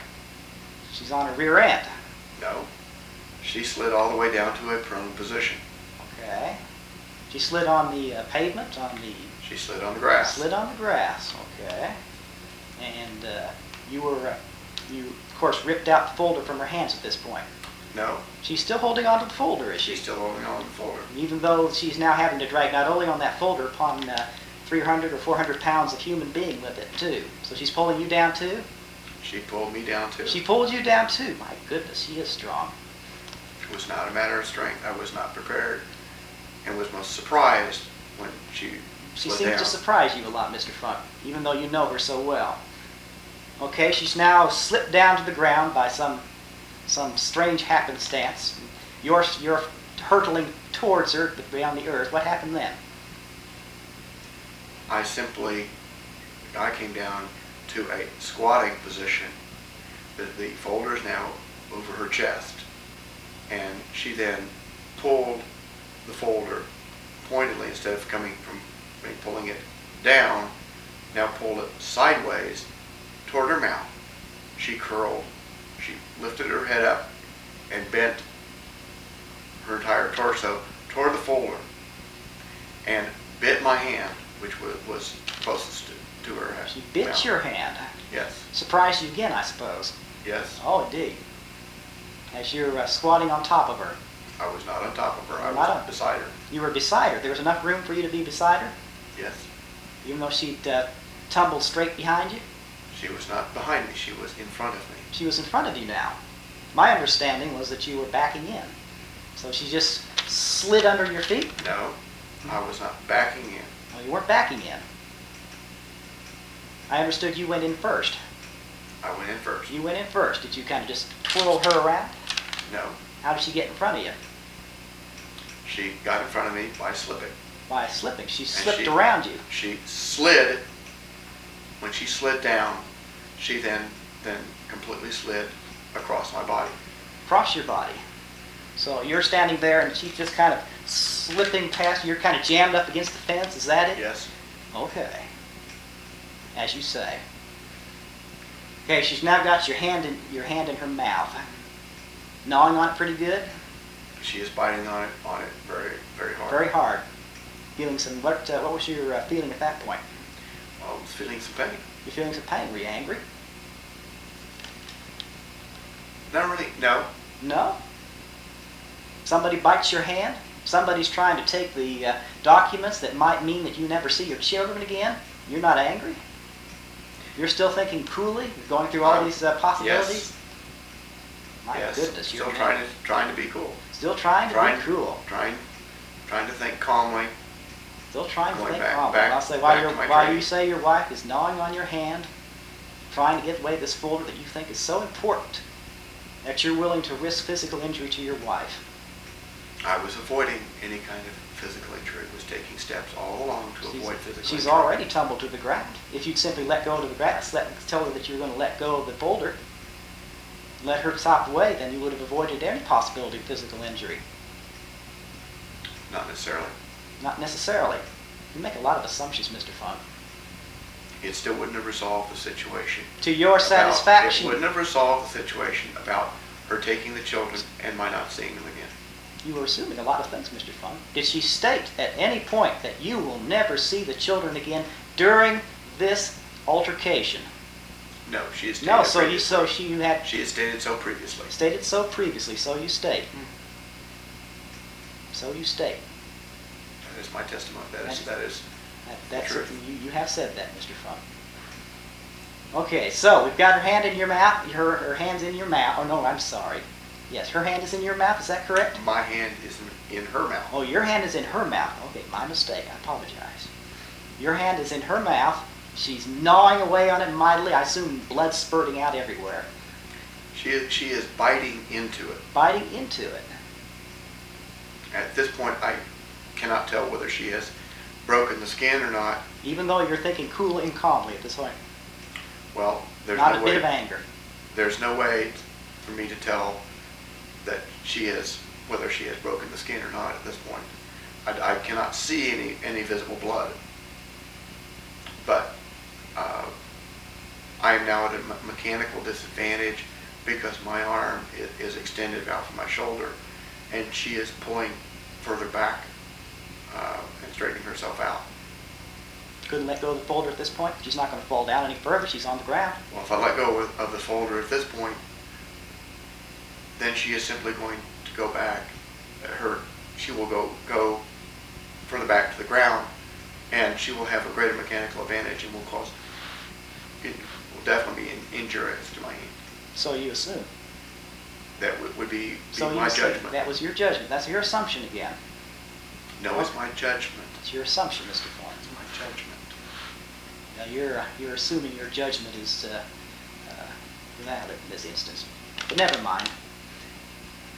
She's on her rear end. No, she slid all the way down to a prone position. Okay. She slid on the pavement, She slid on the grass. slid on the grass. Okay. And you of course ripped out the folder from her hands at this point. No, She's still holding on to the folder, is she? she's still holding on to the folder. Even though she's now having to drag not only on that folder upon 300 or 400 pounds of human being with it too. So she's pulling you down too? She pulled me down too. She pulled you down too. My goodness, she is strong. It was not a matter of strength. I was not prepared and was most surprised when she She slid seems down. to surprise you a lot, Mr. Funk, even though you know her so well. Okay, she's now slipped down to the ground by some strange happenstance. You're hurtling towards her beyond the earth. What happened then? I came down to a squatting position. The folder is now over her chest. And she then pulled the folder pointedly instead of pulling it down, now pulled it sideways toward her mouth. She curled. She lifted her head up and bent her entire torso toward the folder and bit my hand which was closest to her head. She bit mouth. your hand. Yes. Surprised you again, I suppose. Yes. Oh, indeed. As you're squatting on top of her. I was not on top of her. I Not was on- beside her. You were beside her. There was enough room for you to be beside her, Yes. even though she'd tumbled straight behind you. She was not behind me. She was in front of me. She was in front of you now. My understanding was that you were backing in. So she just slid under your feet? No, I was not backing in. Well, you weren't backing in. I understood you went in first. I went in first. You went in first. Did you kind of just twirl her around? No. How did she get in front of you? She got in front of me by slipping. By slipping. She And slipped around you. She slid. When she slid down, she then completely slid across my body. Across your body. So you're standing there and she's just kind of slipping past you. You're kind of jammed up against the fence. Is that it? Yes. Okay. As you say. Okay, she's now got your hand in her mouth. Gnawing on it pretty good? She is biting on it very, very hard. Very hard. Feeling some, what was your feeling at that point? I was feeling some pain. You're feeling some pain. Were you angry? Not really. No. No? Somebody bites your hand? Somebody's trying to take the documents that might mean that you never see your children again? You're not angry? You're still thinking coolly? You're going through all these possibilities? Yes. My Yes. goodness. Still you're trying to be cool. Still trying to be cool. Trying to think calmly. Still trying to Going think back- calmly. back- I'll say back to my while training. you say your wife is gnawing on your hand, trying to get away this folder that you think is so important that you're willing to risk physical injury to your wife. I was avoiding any kind of physical injury. Was taking steps all along to avoid physical injury. She's already tumbled to the ground. If you'd simply let go of the grass, tell her that you're going to let go of the folder, let her stop away, then you would have avoided any possibility of physical injury. Not necessarily. Not necessarily. You make a lot of assumptions, Mr. Funk. It still wouldn't have resolved the situation. To your It satisfaction, wouldn't have resolved the situation about her taking the children and my not seeing them again. you were assuming a lot of things, Mr. Funk. Did she state at any point that you will never see the children again during this altercation? No, she has stated No, previously. you had She has stated so previously. stated so previously, so you state. So you state. That is my testimony. That's That's truth. you have said that, Mr. Funk. Okay, so we've got her hand in your mouth. Her hand's in your mouth. Oh no, I'm sorry. Yes, her hand is in your mouth. Is that correct? My hand is in her mouth. Oh, your hand is in her mouth. Okay, my mistake. I apologize. Your hand is in her mouth. She's gnawing away on it mightily. I assume blood spurting out everywhere. She is biting into it. Biting into it. At this point, I cannot tell whether she has broken the skin or not. Even though you're thinking coolly and calmly at this point. Well, there's Not no a way. bit of anger. There's no way for me to tell that whether she has broken the skin or not at this point. I cannot see any visible blood. But I am now at a mechanical disadvantage because my arm is extended out from my shoulder, and she is pulling further back and straightening herself out. Couldn't let go of the folder at this point. She's not going to fall down any further. She's on the ground. Well, if I let go of the folder at this point, then she is simply going to go back. She will go further back to the ground, and she will have a greater mechanical advantage, and it will definitely be injurious to my hand. So you assume. That would be So my you say judgment. that was your judgment. That's your assumption again. No, it's my judgment. It's your assumption, Mr. Florence. It's my judgment. Now you're assuming your judgment is valid in this instance. But never mind.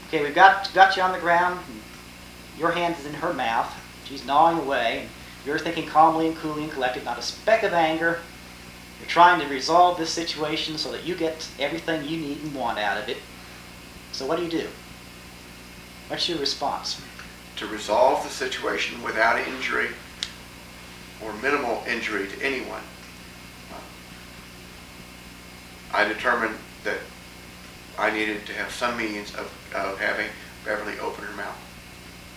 Okay, we've got you on the ground. Your hand is in her mouth. She's gnawing away. And you're thinking calmly and coolly and collected, not a speck of anger. You're trying to resolve this situation so that you get everything you need and want out of it. So what do? What's your response? To resolve the situation without injury or minimal injury to anyone, I determined that I needed to have some means of having Beverly open her mouth.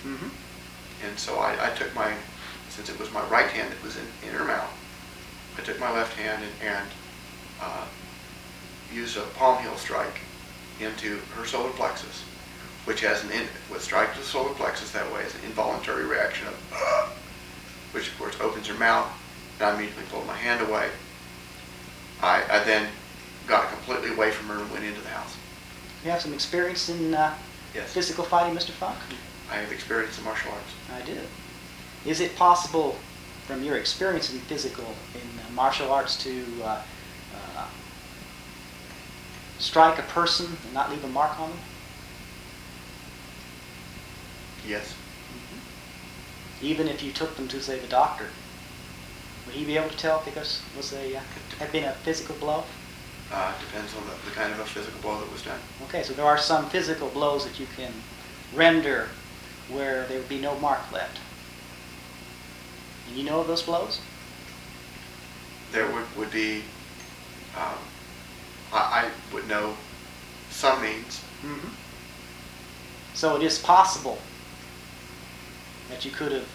Mm-hmm. And so I took my since it was my right hand that was in her mouth, I took my left hand and used a palm heel strike into her solar plexus, which has would strike the solar plexus that way as an involuntary reaction of, which of course opens her mouth, and I immediately pulled my hand away. I then got completely away from her and went into the house. You have some experience in Yes. physical fighting, Mr. Funk? I have experience in martial arts. I do. Is it possible, from your experience in martial arts, to strike a person and not leave a mark on them? Yes. Even if you took them to, say, the doctor, would he be able to tell if it had been a physical blow? Depends on the kind of a physical blow that was done. Okay, so there are some physical blows that you can render where there would be no mark left. And you know of those blows? There would be, I would know some means. Mm-hmm. So it is possible that you could have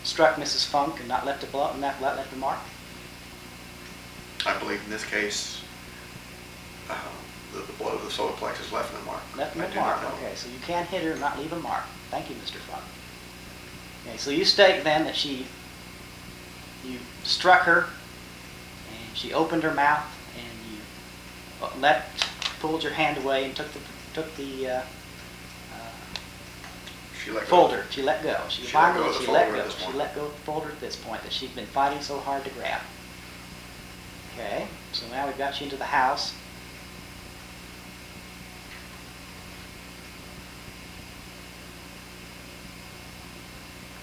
struck Mrs. Funk and not left a blow and not left a mark? I believe in this case, the blow to the solar plexus left no mark. Left no I do mark. not know. Okay, so you can hit her and not leave a mark. Thank you, Mr. Funk. Okay, so you state then that you struck her and she opened her mouth and you pulled your hand away and took the She let go. folder. She let go. She She let go of the She folder let at go. this She point. let go of the folder at this point that she'd been fighting so hard to grab. Okay, so now we've got you into the house.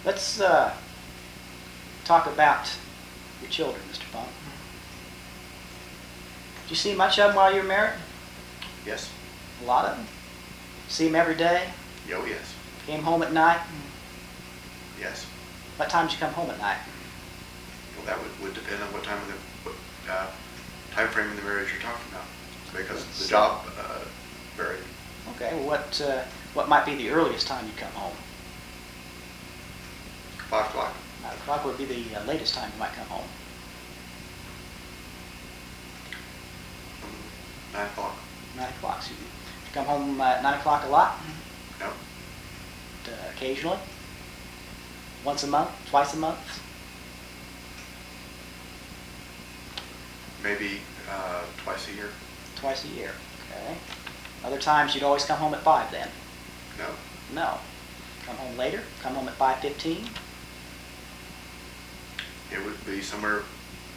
Let's talk about your children, Mr. Funk. Did you see much of them while you were married? Yes. A lot of them? See them every day? Yo, yes. Came home at night? Yes. What time did you come home at night? Well, that would depend on what time time frame in the marriage you're talking about, because the job varied. Okay, well, what might be the earliest time you come home? 5 o'clock. 9 o'clock would be the latest time you might come home. 9 o'clock. 9 o'clock. So you come home at 9 o'clock a lot? No. Occasionally? Once a month? Twice a month? Maybe twice a year. Twice a year. Okay. Other times you'd always come home at 5 then? No. No. Come home later? Come home at 5:15? It would be somewhere,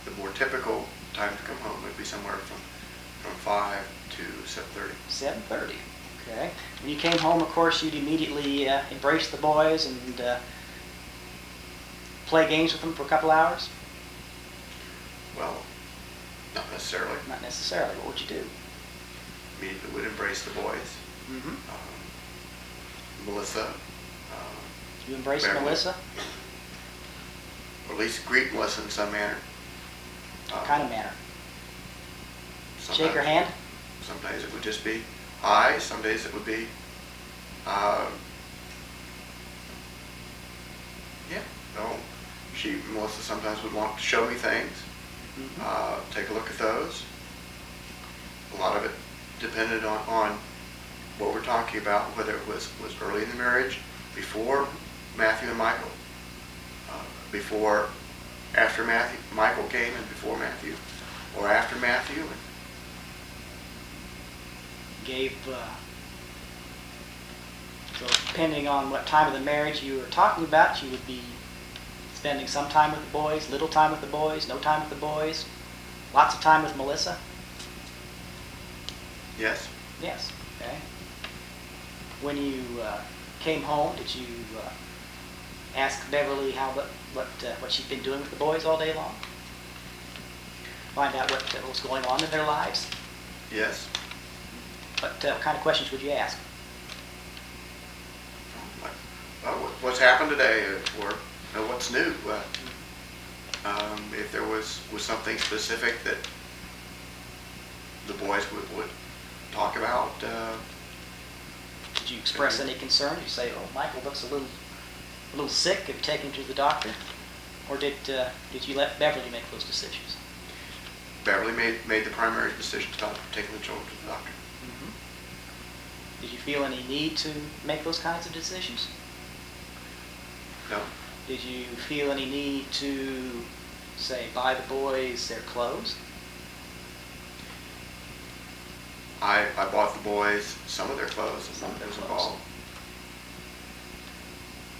the more typical time to come home would be somewhere from 5 to 7:30. 7:30. Okay. When you came home, of course, you'd immediately embrace the boys and play games with them for a couple hours? Well, not necessarily. Not necessarily. What would you do? Immediately would embrace the boys. Mm-hmm. Melissa. You embrace Beverly. Melissa? Or at least greet Melissa in some manner. What kind of manner? Sometimes- Shake her hand? Some days it would just be hi. Some days it would be, yeah. No, Melissa sometimes would want to show me things. Mm-hmm. Take a look at those. A lot of it depended on what we're talking about, whether it was early in the marriage, before Matthew and Michael, after Michael came and before Matthew, or after Matthew. Gave, so depending on what time of the marriage you were talking about, you would be spending some time with the boys, little time with the boys, no time with the boys, lots of time with Melissa? Yes. Yes. Okay. When you came home, did you ask Beverly what she'd been doing with the boys all day long? Find out what was going on in their lives? Yes. What kind of questions would you ask? What's happened today, or what's new? If there was something specific that the boys would talk about. Did you express any concern? Did you say, "Oh, Michael looks a little sick. Have you taken him to the doctor?" Or did you let Beverly make those decisions? Beverly made the primary decision about taking the children to the doctor. Did you feel any need to make those kinds of decisions? No. Did you feel any need to, say, buy the boys their clothes? I bought the boys some of their clothes Some of their as clothes. involved.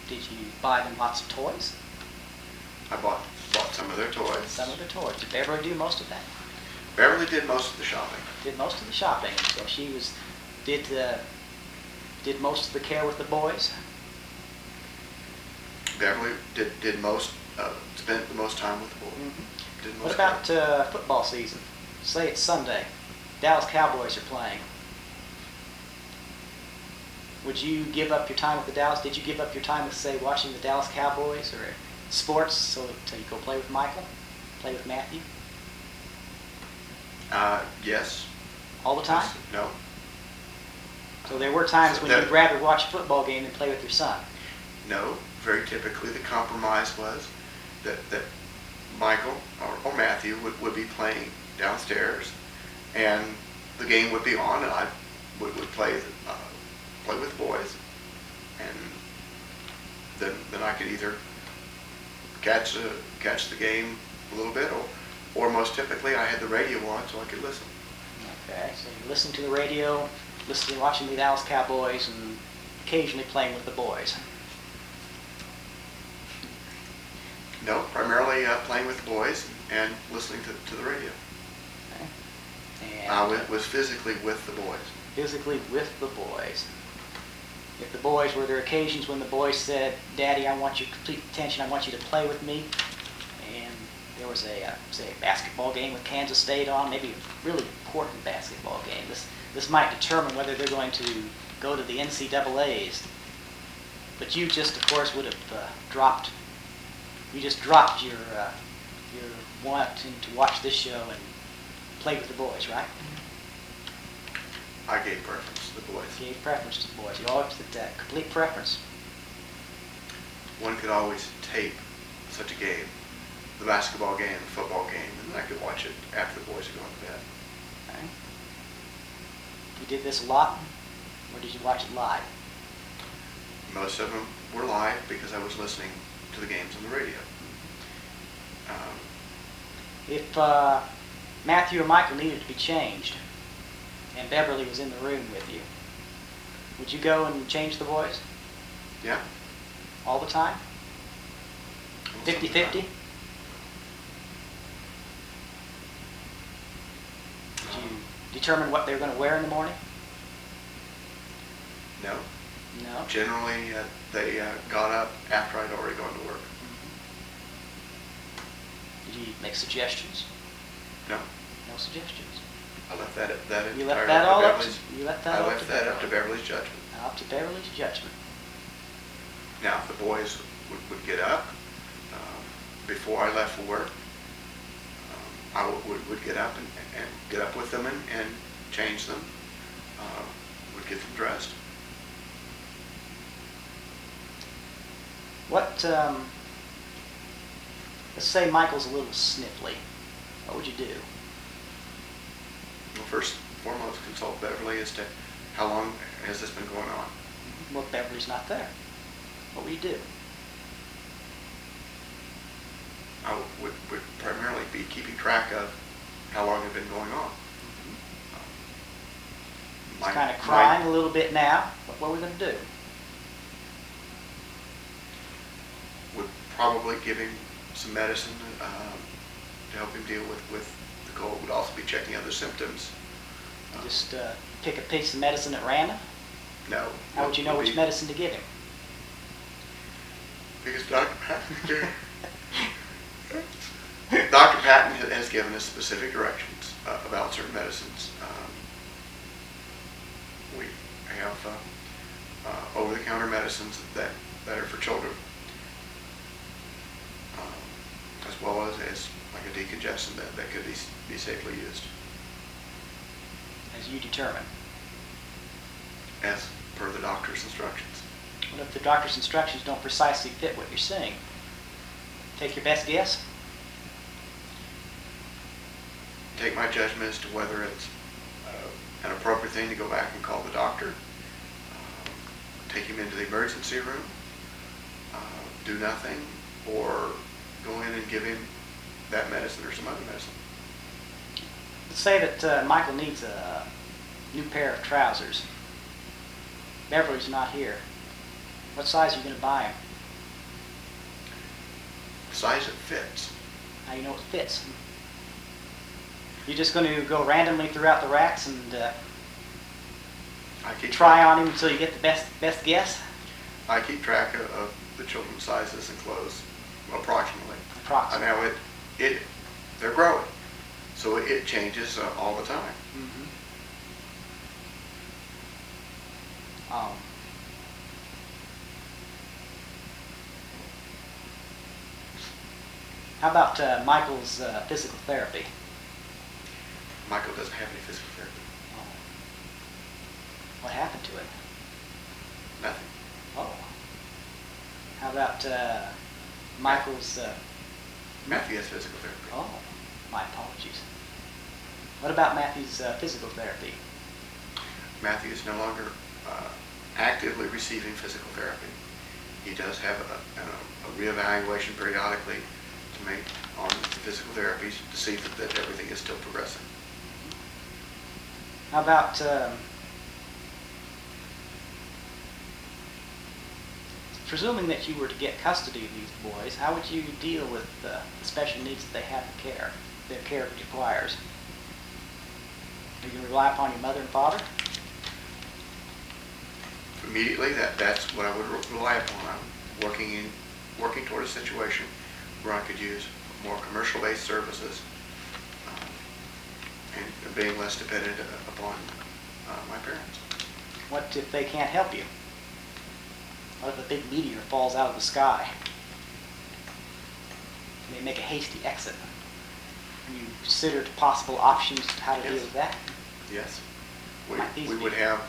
Did you buy them lots of toys? I bought some of their toys. Some of the toys. Did Beverly do most of that? Beverly did most of the shopping. Did most of the shopping. So she did most of the care with the boys? Beverly did most, spent the most time with the boys. Did most What about football season? Say it's Sunday. Dallas Cowboys are playing. Would you give up your time with the Dallas? Did you give up your time with, say, watching the Dallas Cowboys or sports so you go play with Michael, play with Matthew? Yes. All the time? No. So there were times when That- you'd rather watch a football game than play with your son. No. Very typically, the compromise was that Michael or Matthew would be playing downstairs, and the game would be on, and I would play with the boys, and then I could either catch the game a little bit, or most typically I had the radio on so I could listen. Okay, so you're listening to the radio, watching the Dallas Cowboys, and occasionally playing with the boys. No, primarily playing with the boys and listening to the radio. Okay. And I was physically with the boys. physically with the boys. If the boys, were there occasions when the boys said, "Daddy, I want your complete attention, I want you to play with me," and there was a, say, a basketball game with Kansas State on, maybe a really important basketball game. This might determine whether they're going to go to the NCAAs. But you just, of course, would have dropped your wanting to watch this show and play with the boys, right? I gave preference to the boys. You gave preference to the boys. You always did that. Complete preference. One could always tape such a game, the basketball game, the football game, and then I could watch it after the boys are going to bed. Okay. You did this a lot, or did you watch it live? Most of them were live because I was listening to the games on the radio. If Matthew or Michael needed to be changed, and Beverly was in the room with you, would you go and change the boys Yeah. all the time? Most of the 50-50? time. Did you determine what they were going to wear in the morning? No. No. Generally, they got up after I'd already gone to work. Did you make suggestions? No. No suggestions. I left that You left entirely that all up Beverly's. to, you left that I up left to that up Beverly. to Beverly's judgment. Up to Beverly's judgment. Now, if the boys would get up before I left for work, I would get up and get up with them and change them, would get them dressed. What, let's say Michael's a little sniffly. What would you do? Well, first and foremost, consult Beverly as to how long has this been going on. Well, Beverly's not there. What would you do? I would primarily be keeping track of how long it had been going on. He's kind of crying a little bit now. What are we going to do? Would probably give him some medicine to help him deal with the cold. Would also be checking other symptoms. Just pick a piece of medicine at random? No. How would you know which medicine to give him? Because Dr. Patton has given us specific directions about certain medicines. We have over-the-counter medicines that are for children, as well as like a decongestant that could be safely used, As you determine. as per the doctor's instructions. What if the doctor's instructions don't precisely fit what you're saying? Take your best guess? Take my judgment as to whether it's an appropriate thing to go back and call the doctor, take him into the emergency room, do nothing, or go in and give him that medicine or some other medicine. Let's say that Michael needs a new pair of trousers. Beverly's not here. What size are you going to buy him? The size it fits. How do you know it fits? You're just going to go randomly throughout the racks and I keep try track- on him until you get the best guess? I keep track of the children's sizes and clothes approximately. Approximately. Now they're growing, so it changes all the time. Mm-hmm. How about Michael's physical therapy? Michael doesn't have any physical therapy. What happened to it? Nothing. Oh. How about Michael's... Matthew has physical therapy. Oh, my apologies. What about Matthew's physical therapy? Matthew is no longer actively receiving physical therapy. He does have a reevaluation periodically to make on the physical therapies to see that everything is still progressing. How about presuming that you were to get custody of these boys, how would you deal with the special needs that they have in care, their care requires? Are you going to rely upon your mother and father? Immediately, that's what I would rely upon. I'm working toward a situation where I could use more commercial-based services and being less dependent upon my parents. What if they can't help you? What if a big meteor falls out of the sky? And they make a hasty exit. And you considered possible options of how to deal with that? Yes. Might these We be? would have,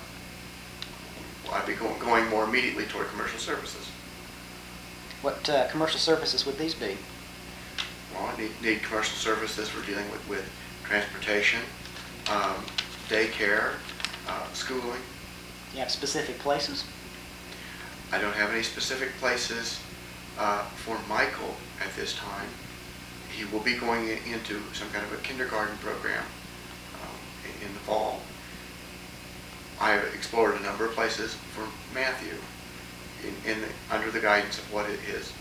I'd be going more immediately toward commercial services. What commercial services would these be? Well, I need commercial services for dealing with transportation, daycare, schooling. You have specific places? I don't have any specific places for Michael at this time. He will be going into some kind of a kindergarten program in the fall. I have explored a number of places for Matthew under the guidance of what his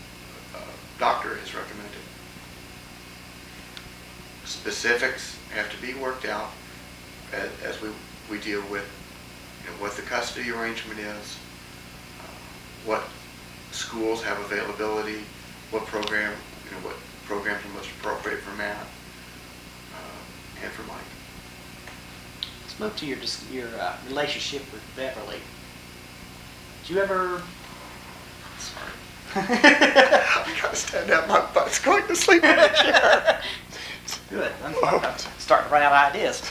doctor has recommended. Specifics have to be worked out as we deal with what the custody arrangement is, what schools have availability, what programs are most appropriate for Matt and for Mike. Let's move to your relationship with Beverly. Did you ever... Sorry. I gotta stand up, my butt's going to sleep in the chair. Good. I'm starting to run out of ideas.